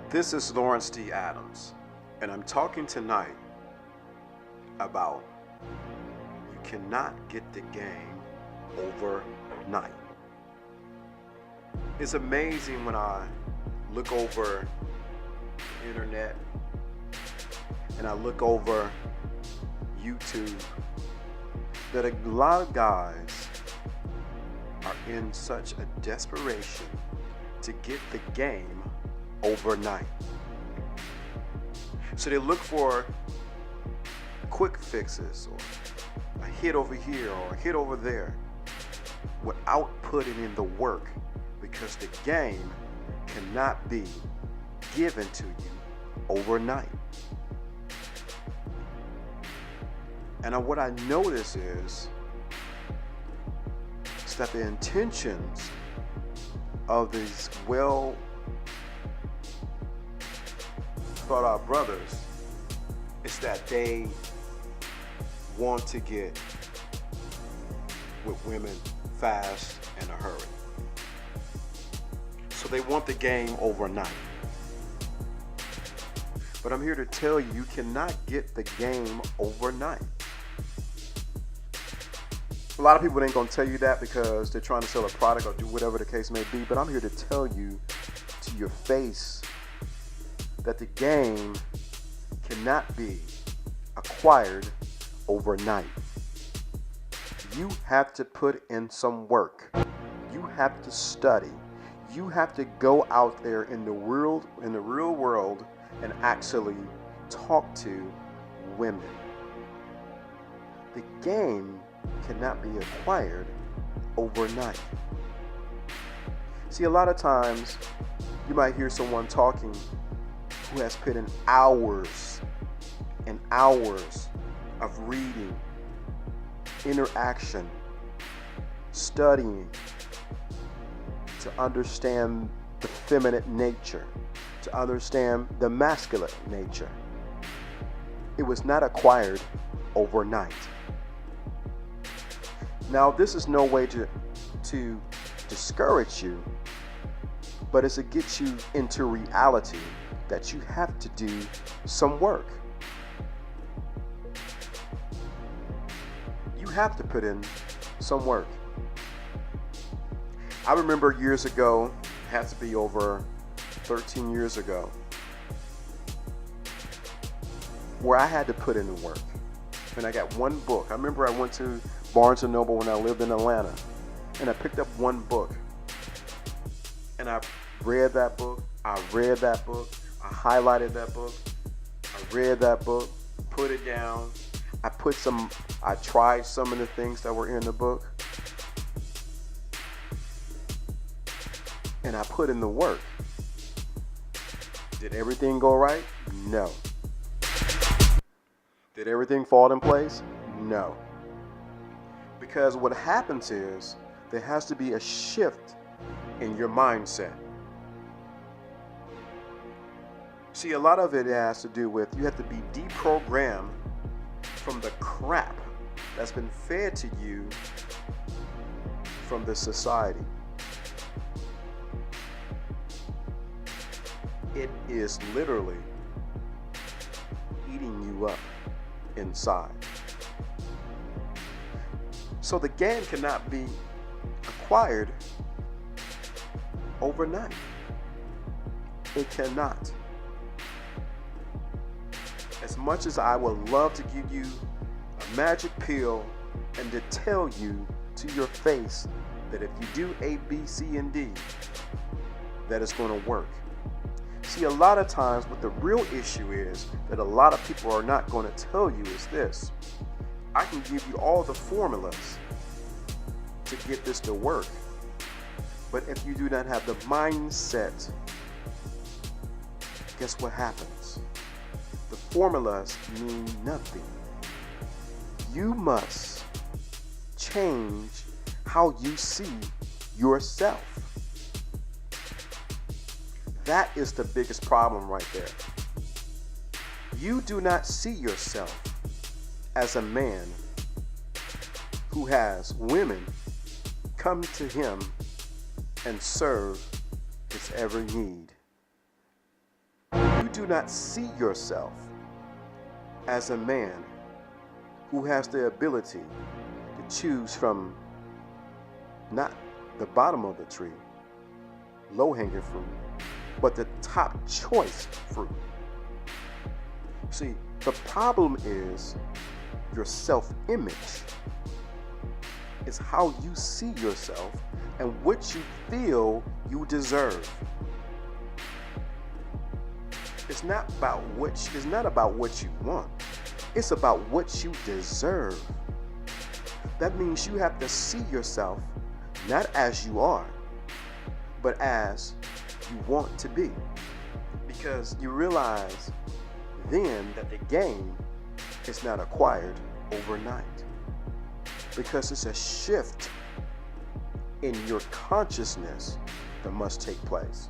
This is Lawrence D. Adams, and I'm talking tonight about you cannot get the game overnight. It's amazing when I look over the internet and I look over YouTube that a lot of guys are in such a desperation to get the game overnight. So they look for quick fixes or a hit over here or a hit over there without putting in the work, because the game cannot be given to you overnight. And what I notice is that the intentions of these well thought out brothers is that they want to get with women fast in a hurry. So they want the game overnight. But I'm here to tell you, you cannot get the game overnight. A lot of people ain't gonna tell you that because they're trying to sell a product or do whatever the case may be, but I'm here to tell you to your face that the game cannot be acquired overnight. You have to put in some work. You have to study. You have to go out there in the real world and actually talk to women. The game cannot be acquired overnight. See, a lot of times you might hear someone talking who has put in hours and hours of reading, interaction, studying to understand the feminine nature, to understand the masculine nature. It was not acquired overnight. Now, this is no way to discourage you, but it's to get you into reality that you have to do some work. You have to put in some work. I remember years ago, it has to be over 13 years ago, where I had to put in the work. And I got one book. I remember I went to Barnes & Noble when I lived in Atlanta, and I picked up one book. And I read that book. I read that book. I highlighted that book. I read that book, put it down. I tried some of the things that were in the book. And I put in the work. Did everything go right? No. Did everything fall in place? No. Because what happens is there has to be a shift in your mindset. See, a lot of it has to do with you have to be deprogrammed from the crap that's been fed to you from the society. It is literally eating you up inside. So the game cannot be acquired overnight. It cannot. As much as I would love to give you a magic pill and to tell you to your face that if you do A, B, C, and D, that it's going to work. See, a lot of times what the real issue is that a lot of people are not going to tell you is this. I can give you all the formulas to get this to work. But if you do not have the mindset, guess what happens? The formulas mean nothing. You must change how you see yourself. That is the biggest problem right there. You do not see yourself as a man who has women come to him and serve his every need. do not see yourself as a man who has the ability to choose from not the bottom of the tree, low-hanging fruit, but the top choice fruit. See, the problem is your self-image. It's how you see yourself and what you feel you deserve. It's not about what you want. It's about what you deserve. That means you have to see yourself not as you are, but as you want to be. Because you realize then that the game is not acquired overnight. Because it's a shift in your consciousness that must take place.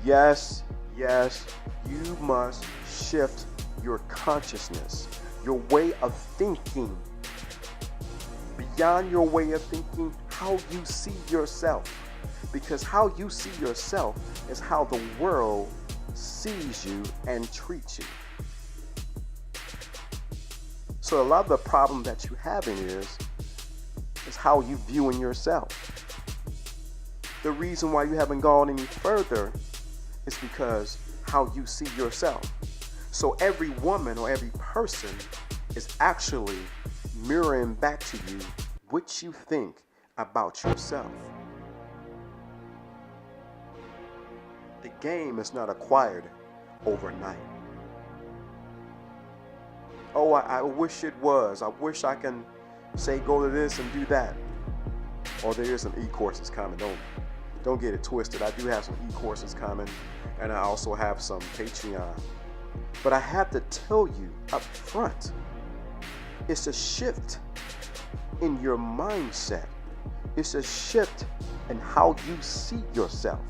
Yes, you must shift your consciousness, your way of thinking. Beyond your way of thinking, how you see yourself. Because how you see yourself is how the world sees you and treats you. So a lot of the problem that you having is how you viewing yourself. The reason why you haven't gone any further is because how you see yourself. So every woman or every person is actually mirroring back to you what you think about yourself. The game is not acquired overnight. Oh, I wish it was. I wish I can say go to this and do that. Or there is some e-courses coming. Don't get it twisted. I do have some e-courses coming, and I also have some Patreon. But I have to tell you up front, it's a shift in your mindset. It's a shift in how you see yourself.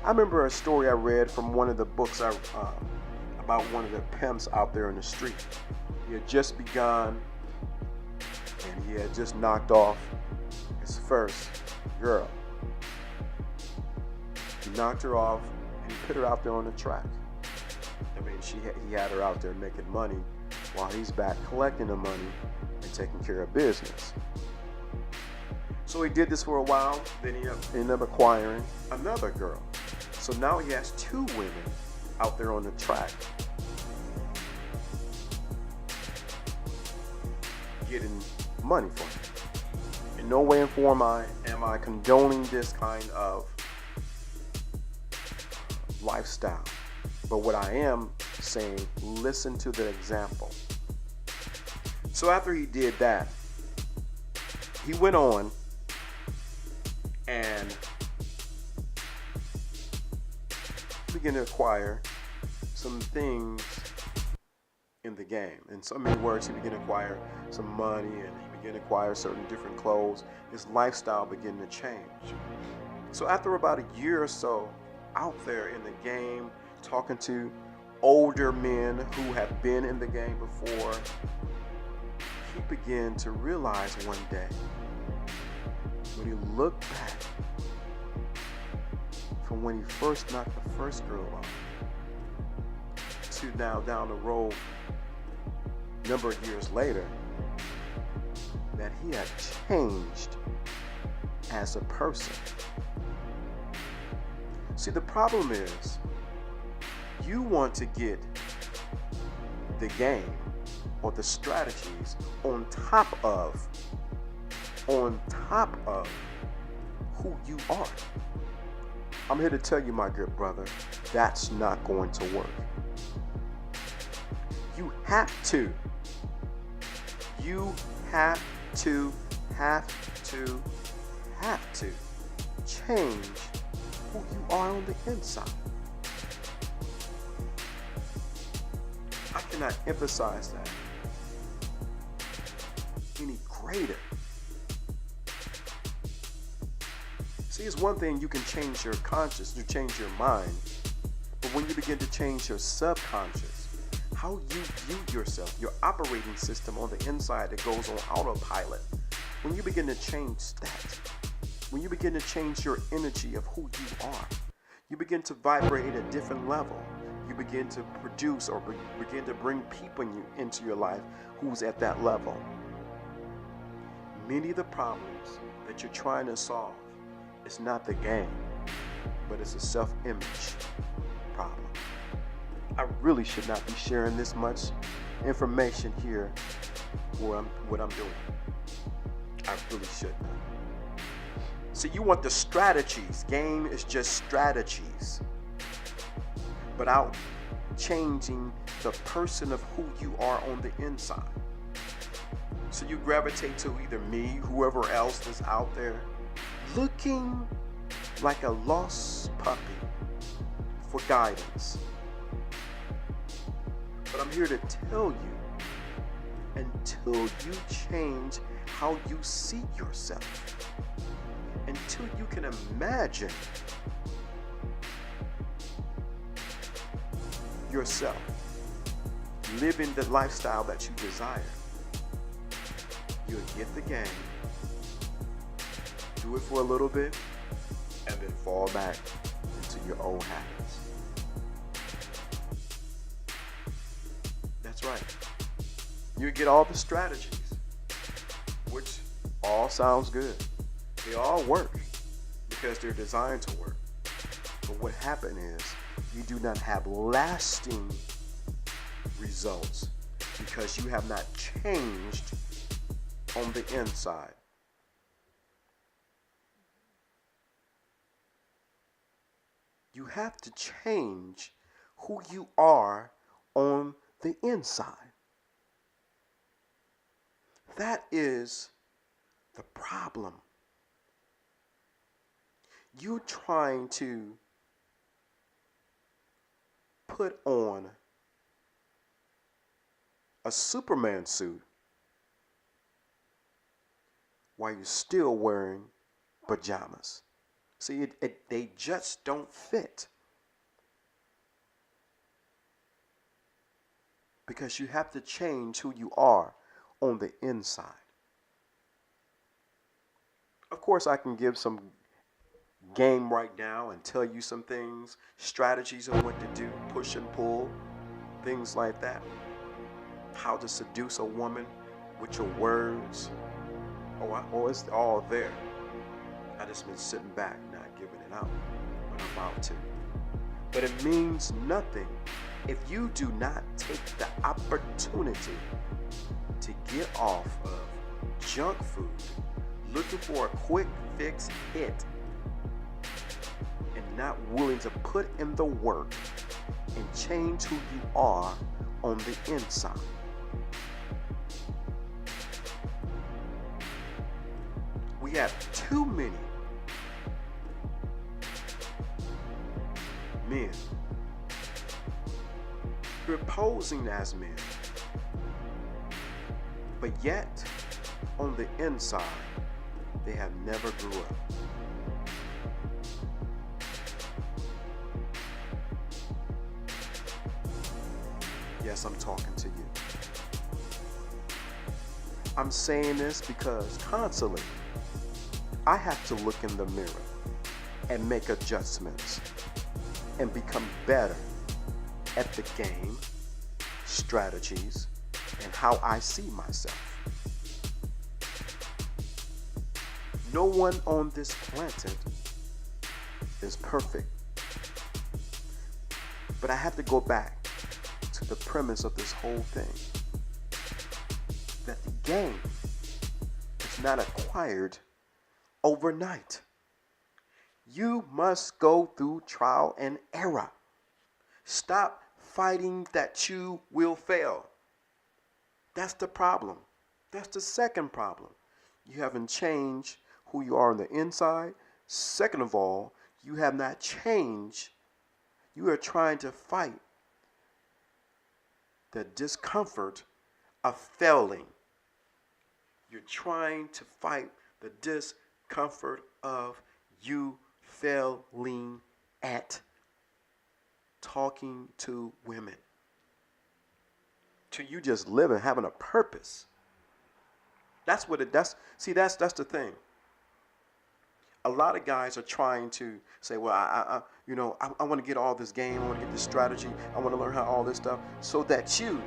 I remember a story I read from one of the books about one of the pimps out there in the street. He had just begun, and he had just knocked off his first girl. He knocked her off, and he put her out there on the track. I mean, he had her out there making money while he's back collecting the money and taking care of business. So he did this for a while, then he ended up acquiring another girl. So now he has two women out there on the track getting money from him. In no way and form am I condoning this kind of lifestyle. But what I am saying, listen to the example. So after he did that, he went on and began to acquire some things in the game. In so many words, he began to acquire some money, and he began to acquire certain different clothes. His lifestyle began to change. So after about a year or so out there in the game, talking to older men who have been in the game before, he began to realize one day, when he looked back from when he first knocked the first girl off to now down the road, a number of years later, that he had changed as a person. See, the problem is, you want to get the game or the strategies on top of who you are. I'm here to tell you, my good brother, that's not going to work. You have to change who you are on the inside. I cannot emphasize that any greater. See, it's one thing you can change your conscious, you change your mind, but when you begin to change your subconscious, how you view yourself, your operating system on the inside that goes on autopilot, when you begin to change that, when you begin to change your energy of who you are, You begin to vibrate at a different level. You begin to produce or begin to bring people into your life who's at that level. Many of the problems that you're trying to solve is not the game, but it's a self-image problem. I really should not be sharing this much information here for what I'm doing. I really should not. So you want the strategies. Game is just strategies, without changing the person of who you are on the inside. So you gravitate to either me, whoever else is out there, looking like a lost puppy for guidance. But I'm here to tell you, until you change how you see yourself, until you can imagine yourself living the lifestyle that you desire, you'll get the game, do it for a little bit, and then fall back into your old habits. That's right. You get all the strategies, which all sounds good. They all work because they're designed to work. But what happened is you do not have lasting results because you have not changed on the inside. You have to change who you are on the inside. That is the problem. You're trying to put on a Superman suit while you're still wearing pajamas. See, they just don't fit. Because you have to change who you are on the inside. Of course, I can give some game right now and tell you some things, strategies on what to do, push and pull, things like that. How to seduce a woman with your words. Oh, it's all there. I just been sitting back, not giving it out, but I'm about to. But it means nothing if you do not take the opportunity to get off of junk food, looking for a quick fix hit, and not willing to put in the work and change who you are on the inside. We have too many men who are posing as men, but yet on the inside they have never grew up. Yes, I'm talking to you. I'm saying this because constantly I have to look in the mirror and make adjustments and become better at the game, strategies, and how I see myself. No one on this planet is perfect. But I have to go back to the premise of this whole thing. That the game is not acquired overnight. You must go through trial and error. Stop fighting that you will fail. That's the problem. That's the second problem. You haven't changed who you are on the inside. Second of all, you have not changed. You are trying to fight the discomfort of failing. You're trying to fight the discomfort of you failing at talking to women. To you just living, having a purpose. That's the thing. A lot of guys are trying to say, well, I want to get all this game. I want to get this strategy. I want to learn how all this stuff so that you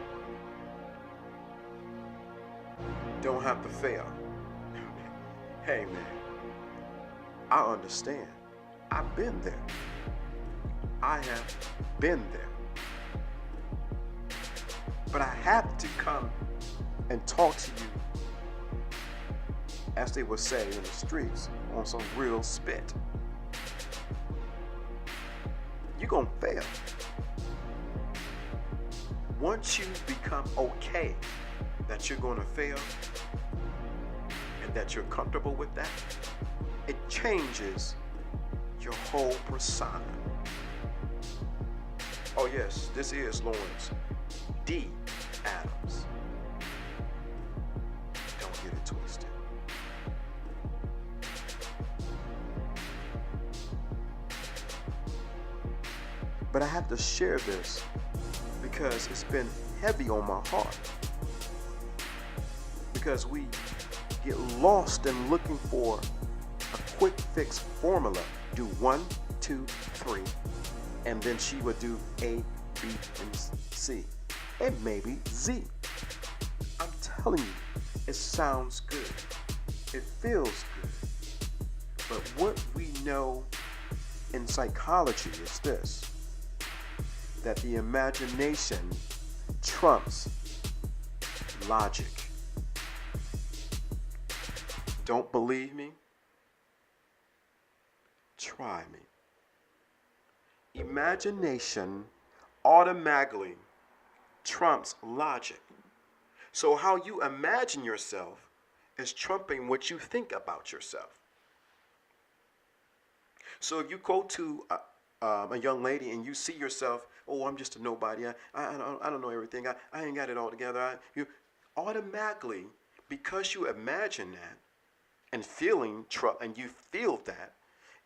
don't have to fail. Hey, man, I understand. I've been there. I have been there. But I have to come and talk to you, as they would say in the streets, on some real spit. You're going to fail. Once you become okay that you're going to fail and that you're comfortable with that, it changes your whole persona. Oh yes, this is Lawrence D. Adams. Don't get it twisted. But I have to share this because it's been heavy on my heart. Because we get lost in looking for a quick fix formula. Do 1, 2, 3, and then she would do A, B, and C, and maybe Z. I'm telling you, it sounds good. It feels good. But what we know in psychology is this, that the imagination trumps logic. Don't believe me? Try me. Imagination automatically trumps logic. So how you imagine yourself is trumping what you think about yourself. So if you go to a young lady and you see yourself, oh, I'm just a nobody. I don't know everything. I ain't got it all together. You automatically, because you imagine that and and you feel that,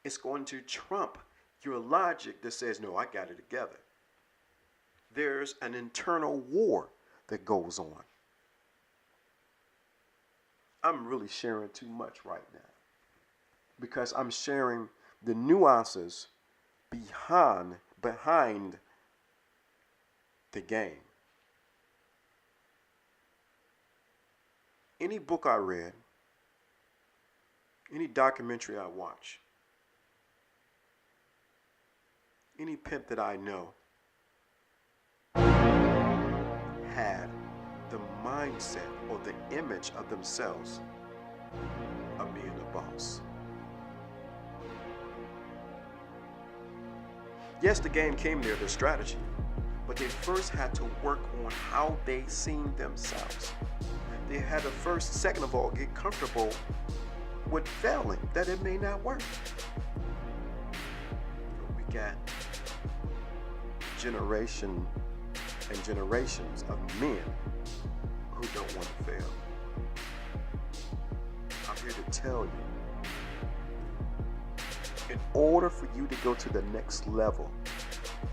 it's going to trump your logic that says, no, I got it together. There's an internal war that goes on. I'm really sharing too much right now because I'm sharing the nuances behind the game. Any book I read, any documentary I watch, any pimp that I know had the mindset or the image of themselves of being a boss. Yes, the game came there, the strategy, but they first had to work on how they seen themselves. They had to first, second of all, get comfortable with failing, that it may not work. But we got generation and generations of men who don't want to fail. I'm here to tell you, in order for you to go to the next level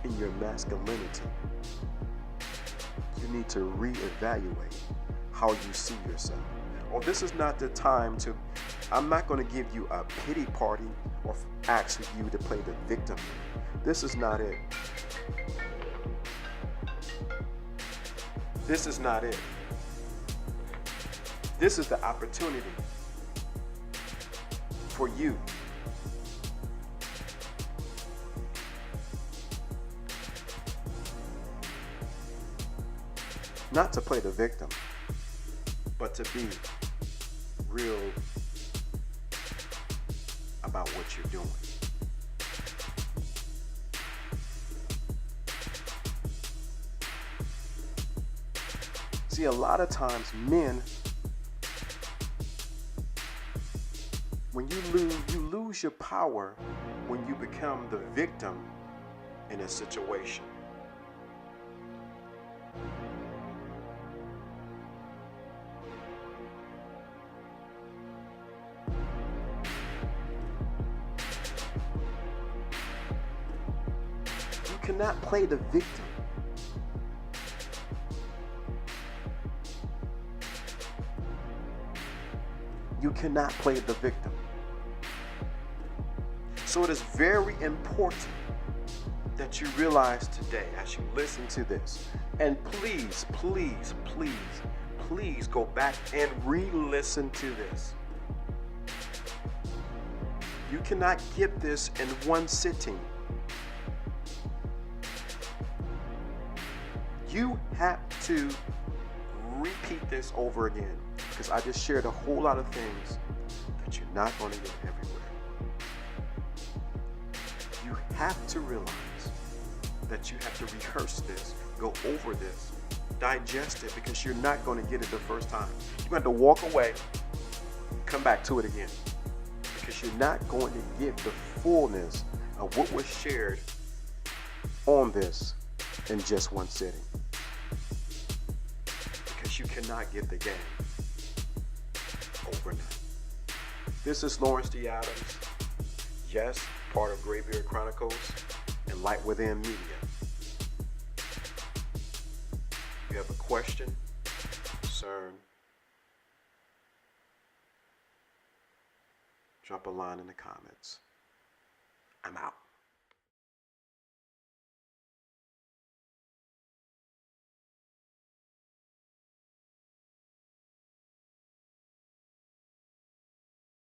in your masculinity, you need to reevaluate how you see yourself. Oh, this is not the time to, I'm not going to give you a pity party or ask you to play the victim. This is not it. This is not it. This is the opportunity for you not to play the victim, but to be real about what you're doing. See, a lot of times men, when you lose your power when you become the victim in a situation. You cannot play the victim. You cannot play the victim. So it is very important that you realize today as you listen to this, and please, please, please, please go back and re-listen to this. You cannot get this in one sitting. You have to repeat this over again, because I just shared a whole lot of things that you're not going to get everywhere. You have to realize that you have to rehearse this, go over this, digest it, because you're not going to get it the first time. You're going to have to walk away, come back to it again, because you're not going to get the fullness of what was shared on this in just one sitting. Because you cannot get the game overnight. This is Lawrence D. Adams. Yes, part of Graybeard Chronicles and Light Within Media. If you have a question, concern, drop a line in the comments. I'm out.